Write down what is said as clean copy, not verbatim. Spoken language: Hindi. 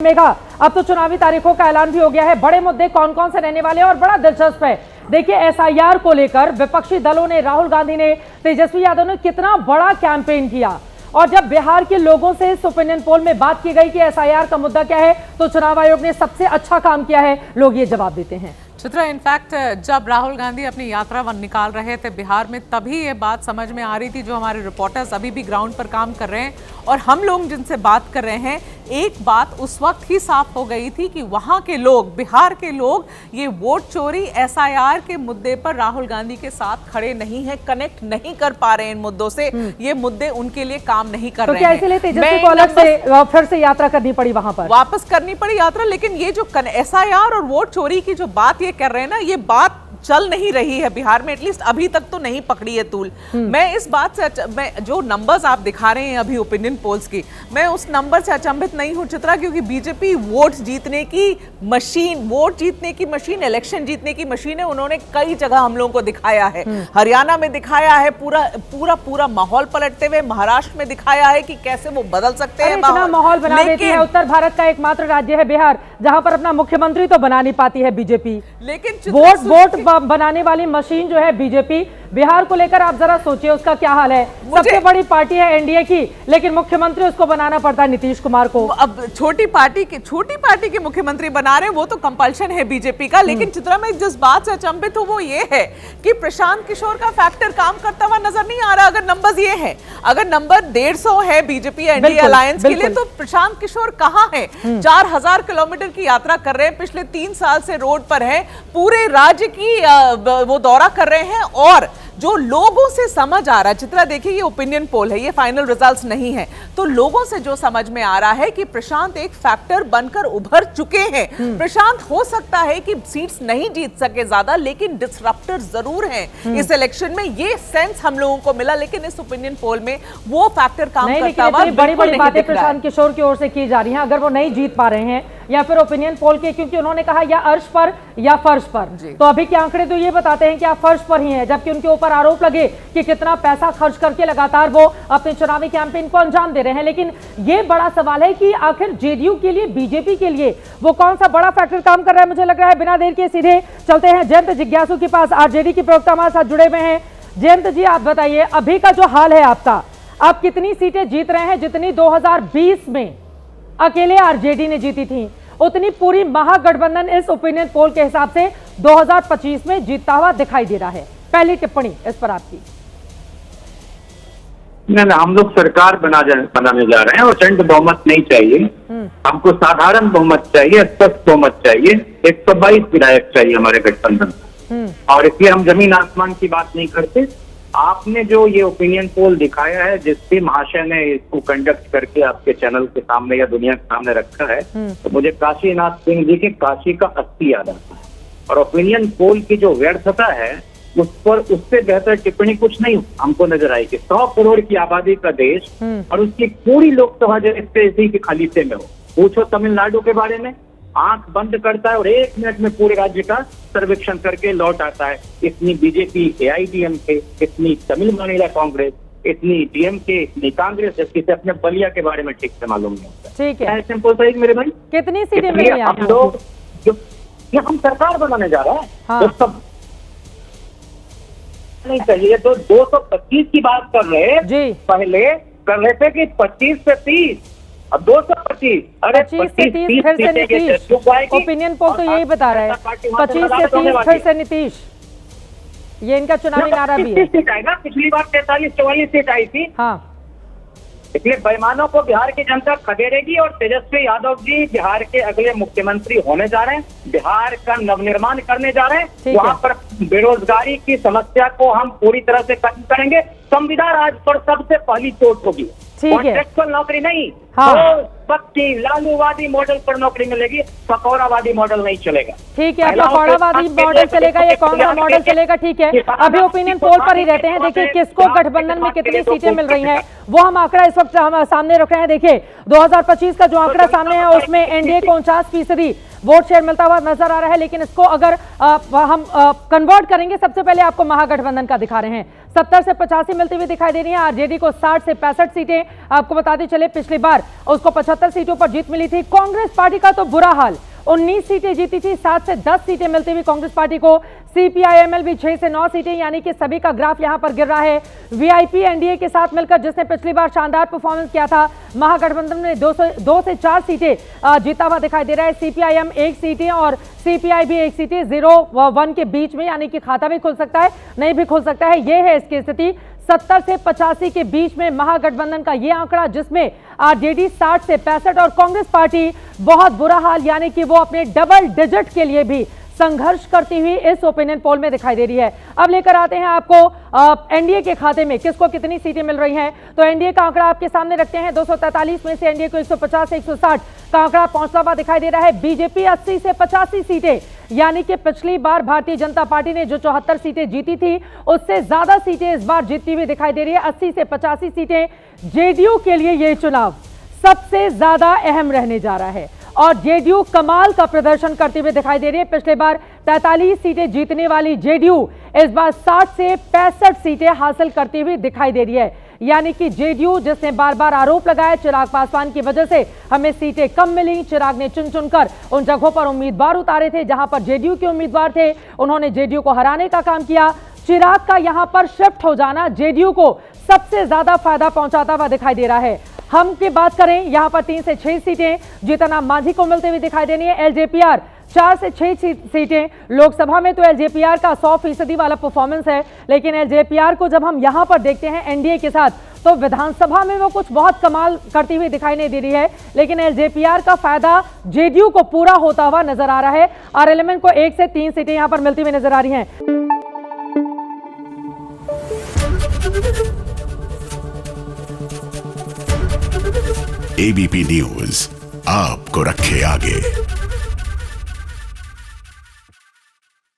मेघा, अब तो चुनावी तारीखों का ऐलान भी हो गया है। बड़े मुद्दे कौन कौन से रहने वाले हैं और बड़ा दिलचस्प है। देखिए, एसआईआर को लेकर विपक्षी दलों ने, राहुल गांधी ने, तेजस्वी यादव ने कितना बड़ा कैंपेन किया। और जब बिहार के लोगों से इस ओपिनियन पोल में बात की गई कि एसआईआर का मुद्दा क्या है, तो चुनाव आयोग ने सबसे अच्छा काम किया है, लोग ये जवाब देते हैं। चित्रा, इनफैक्ट जब राहुल गांधी अपनी यात्रा निकाल रहे थे बिहार में, तभी ये बात समझ में आ रही थी। जो हमारे रिपोर्टर्स अभी भी ग्राउंड पर काम कर रहे हैं और हम लोग जिनसे बात कर रहे हैं, एक बात उस वक्त ही साफ हो गई थी कि वहां के लोग, बिहार के लोग, ये वोट चोरी, एसआईआर के मुद्दे पर राहुल गांधी के साथ खड़े नहीं है, कनेक्ट नहीं कर पा रहे हैं इन मुद्दों से। ये मुद्दे उनके लिए काम नहीं कर रहे हैं। इसलिए तेजस्वी को अलग से फिर से यात्रा करनी पड़ी, वहां पर वापस करनी पड़ी यात्रा। लेकिन ये जो एसआईआर और वोट चोरी की जो बात ये कर रहे हैं ना, ये बात चल नहीं रही है बिहार में। एटलीस्ट अभी तक तो नहीं पकड़ी है तूल। मैं इस बात से, मैं जो नंबर्स आप दिखा रहे हैं अभी ओपिनियन पोल्स की, मैं उस नंबर से अचंभित नहीं हूं चित्रा, क्योंकि बीजेपी वोट जीतने की मशीन, इलेक्शन जीतने की मशीन है। उन्होंने कई जगह हम लोगों को दिखाया है। हरियाणा में दिखाया है पूरा माहौल पलटते हुए, महाराष्ट्र में दिखाया है कि कैसे वो बदल सकते हैं माहौल बना देती है। उत्तर भारत का एकमात्र राज्य है बिहार, जहां पर अपना मुख्यमंत्री तो बना नहीं पाती है बीजेपी। लेकिन वोट बनाने वाली मशीन जो है बीजेपी, बिहार को लेकर आप जरा सोचिए उसका क्या हाल है। सबसे बड़ी पार्टी है एनडीए की, लेकिन मुख्यमंत्री उसको बनाना पड़ता है नीतीश कुमार को। अब छोटी पार्टी के मुख्यमंत्री बना रहे हैं, वो तो कंपल्शन है बीजेपी का। लेकिन चित्रा, मैं जिस बात से अचंभित हूं वो ये है कि प्रशांत किशोर का फैक्टर काम करता हुआ नजर नहीं आ रहा। अगर नंबर्स ये है, अगर नंबर 150 है बीजेपी एनडीए अलायंस के लिए, तो प्रशांत किशोर कहां है? 4000 किलोमीटर की यात्रा कर रहे हैं, पिछले 3 साल से रोड पर है, पूरे राज्य की वो दौरा कर रहे हैं। और जो लोगों से समझ आ रहा है, चित्रा देखिए, ये ओपिनियन पोल है, ये फाइनल रिजल्ट्स नहीं है, तो लोगों से जो समझ में आ रहा है कि प्रशांत एक फैक्टर बनकर उभर चुके हैं। प्रशांत हो सकता है कि सीट्स नहीं जीत सके ज्यादा, लेकिन डिसरप्टर जरूर हैं इस इलेक्शन में, ये सेंस हम लोगों को मिला। लेकिन इस ओपिनियन पोल में वो फैक्टर काम करता हुआ बड़ी बड़ी बातें प्रशांत किशोर की ओर से की जा रही हैं। अगर वो नहीं जीत पा रहे हैं, या फिर ओपिनियन पोल के, क्योंकि उन्होंने कहा या अर्श पर या फर्श पर, तो अभी के आंकड़े तो ये बताते हैं कि आप फर्श पर ही हैं, जबकि उनके ऊपर आरोप लगे कि कितना पैसा खर्च करके लगातार वो अपने चुनावी कैंपेन को अंजाम दे रहे हैं। लेकिन ये बड़ा सवाल है कि आखिर जेडीयू के लिए, बीजेपी के लिए वो कौन सा बड़ा फैक्टर काम कर रहा है। मुझे लग रहा है बिना देर के सीधे चलते हैं जयंत जिज्ञासु के पास, आरजेडी की प्रवक्ता हमारे साथ जुड़े हुए हैं। जयंत जी, आप बताइए अभी का जो हाल है आपका, आप कितनी सीटें जीत रहे हैं? जितनी 2020 में अकेले आरजेडी ने जीती थी, उतनी पूरी महागठबंधन इस ओपिनियन पोल के हिसाब से 2025 में जीतता हुआ दिखाई दे रहा है। पहली टिप्पणी इस पर आपकी। नहीं, हम लोग सरकार बनाने जा रहे हैं और चंड बहुमत नहीं चाहिए। हमको साधारण बहुमत चाहिए, स्पष्ट बहुमत चाहिए। 122 विधायक चाहिए हमारे गठबंधन। और इसलिए हम जमीन आसमान की बात नहीं करते। आपने जो ये ओपिनियन पोल दिखाया है, जिससे महाशय ने इसको कंडक्ट करके आपके चैनल के सामने या दुनिया के सामने रखा है, तो मुझे काशीनाथ सिंह जी के काशी का 80 याद आता है। और ओपिनियन पोल की जो व्यर्थता है, उस पर उससे बेहतर टिप्पणी कुछ नहीं हमको नजर आएगी। 100 करोड़ की आबादी का देश और उसकी पूरी लोकसभा जो इसी के खलीफे में हो। पूछो तमिलनाडु के बारे में, आंख बंद करता है और 1 मिनट में पूरे राज्य का सर्वेक्षण करके लौट आता है। इतनी बीजेपी, एआईडीएमके, इतनी तमिल मानिला कांग्रेस, इतनी डीएमके, इतनी कांग्रेस, जिससे अपने बलिया के बारे में ठीक से मालूम नहीं होता। ठीक है, सिंपल सही मेरे भाई। कितनी सीटें मिली हम लोग जो हम सरकार बनाने जा रहे हैं, हाँ। तो सब नहीं चाहिए। तो 225 की बात कर रहे जी, पहले कर रहे थे कि 25 से 30, अब 225। अरे 25 से 30 फिर से नीतीश। ओपिनियन पोल तो यही बता रहा है, 25 से 30 फिर से नीतीश। ये इनका चुनावी नारा भी है। सीट आएगा, पिछली बार 43-44 सीट आई थी। हाँ, इसलिए बेईमानों को बिहार की जनता खदेड़ेगी और तेजस्वी यादव जी बिहार के अगले मुख्यमंत्री होने जा रहे हैं, बिहार का नवनिर्माण करने जा रहे हैं। वहां पर बेरोजगारी की समस्या को हम पूरी तरह से खत्म करेंगे। संविधान राज पर सबसे पहली चोट होगी। कॉन्ट्रैक्चुअल नौकरी नहीं, हाँ। तो पक्की लालूवादी मॉडल पर नौकरी मिलेगी, पकौड़ावादी मॉडल नहीं चलेगा। ठीक है, पकौड़ावादी मॉडल चलेगा, ये कौन सा मॉडल चलेगा? ठीक है, अभी ओपिनियन पोल पर ही रहते हैं। देखिए किसको गठबंधन में कितनी सीटें मिल रही हैं, वो हम आंकड़ा इस वक्त हम सामने रख रहे हैं। देखिए 2025 का जो आंकड़ा सामने है, उसमें एनडीए को 49%, वोट शेयर मिलता हुआ नजर आ रहा है। लेकिन इसको अगर हम कन्वर्ट करेंगे, सबसे पहले आपको महागठबंधन का दिखा रहे हैं। 70 से 85 मिलती हुई दिखाई दे रही है। आरजेडी को 60 से 65 सीटें, आपको बताते चले पिछली बार उसको 75 सीटों पर जीत मिली थी। कांग्रेस पार्टी का तो बुरा हाल, 19 सीटें जीती थी, 7 से 10 सीटें मिलती हुई कांग्रेस पार्टी को। सीपीआईएमएल भी 6 से 9 सीटें, यानी कि सभी का ग्राफ यहां पर गिर रहा है। वीआईपी एनडीए के साथ मिलकर जिसने पिछली बार शानदार परफॉर्मेंस किया था, महागठबंधन में 2 से 4 सीटें जीता हुआ दिखाई दे रहा है। सीपीआईएम 1 सीटें और सीपीआई भी 1 सीटें, 0 व 1 के बीच में, यानी कि खाता भी खुल सकता है, नहीं भी खुल सकता है। यह है इसकी स्थिति। 70 से 85 के बीच में महागठबंधन का यह आंकड़ा, जिसमें आरजेडी 60 से 65 और कांग्रेस पार्टी बहुत बुरा हाल, यानी कि वो अपने डबल डिजिट के लिए भी संघर्ष करती हुई इस ओपिनियन पोल में दिखाई दे रही है। अब लेकर आते हैं आपको एनडीए के खाते में किसको कितनी सीटें मिल रही हैं। तो एनडीए का आंकड़ा आपके सामने रखते हैं। 243 में से एनडीए को 150 से 160 का आंकड़ा पहुंचता हुआ दिखाई दे रहा है। बीजेपी 80 से 85 सीटें, यानी कि पिछली बार भारतीय जनता पार्टी ने जो 74 सीटें जीती थी, उससे ज्यादा सीटें इस बार जीतती हुई दिखाई दे रही है, 80 से 85 सीटें। जेडीयू के लिए यह चुनाव सबसे ज्यादा अहम रहने जा रहा है और जेडीयू कमाल का प्रदर्शन करते हुए दिखाई दे रही है। पिछले बार 43 सीटें जीतने वाली जेडीयू इस बार 60 से 65 सीटें हासिल करती हुई दिखाई दे रही है। यानी कि जेडीयू, जिसने बार बार आरोप लगाया चिराग पासवान की वजह से हमें सीटें कम मिली, चिराग ने चुन चुनकर उन जगहों पर उम्मीदवार उतारे थे जहां पर जेडीयू के उम्मीदवार थे, उन्होंने जेडीयू को हराने का काम किया। चिराग का यहां पर शिफ्ट हो जाना जेडीयू को सबसे ज्यादा फायदा पहुंचाता हुआ दिखाई दे रहा है। हम की बात करें, यहां पर 3 से 6 सीटें जीतन राम मांझी को मिलते हुए दिखाई दे रही है। एलजेपीआर 4 से 6 सीटें, लोकसभा में तो एलजेपीआर का 100% वाला परफॉर्मेंस है, लेकिन एलजेपीआर को जब हम यहां पर देखते हैं एनडीए के साथ, तो विधानसभा में वो कुछ बहुत कमाल करती हुई दिखाई नहीं दे रही है। लेकिन एलजेपीआर का फायदा जेडीयू को पूरा होता हुआ नजर आ रहा है। आरएलएमएन को 1 से 3 सीटें यहां पर मिलती हुई नजर आ रही हैं। एबीपी न्यूज आपको रखे आगे।